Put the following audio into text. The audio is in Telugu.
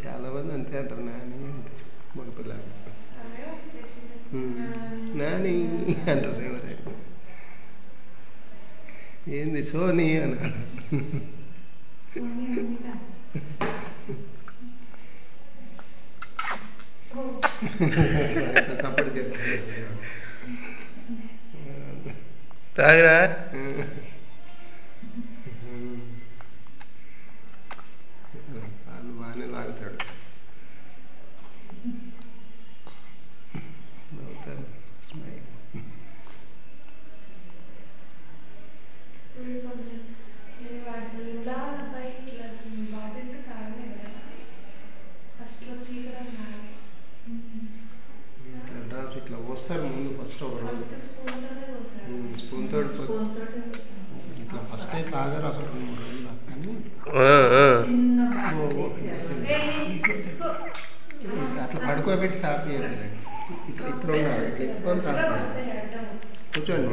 చాలా మంది అంతే అంటారు నాని అంటారు మగ పిల్లలు. నాని అంటారు ఎవరైనా. ఏంది సోని అని సపోర్ట్ చేస్తారు. తాగరా వాళ్ళు బాగానే తాగుతాడు. స్మైల్. ఇట్లా డ్రాప్స్ ఇట్లా వస్తారు ముందు ఫస్ట్ ఒక రోజు స్పూన్ తోటి ఇట్లా ఫస్ట్ అయితే తాగారు అసలు 2-3 రోజులు కానీ అట్లా పడుకోబెట్టి తాపియద్దు. ఇట్లా ఉండాలి, ఇట్లా ఎత్తుకొని తాపి కూర్చోండి.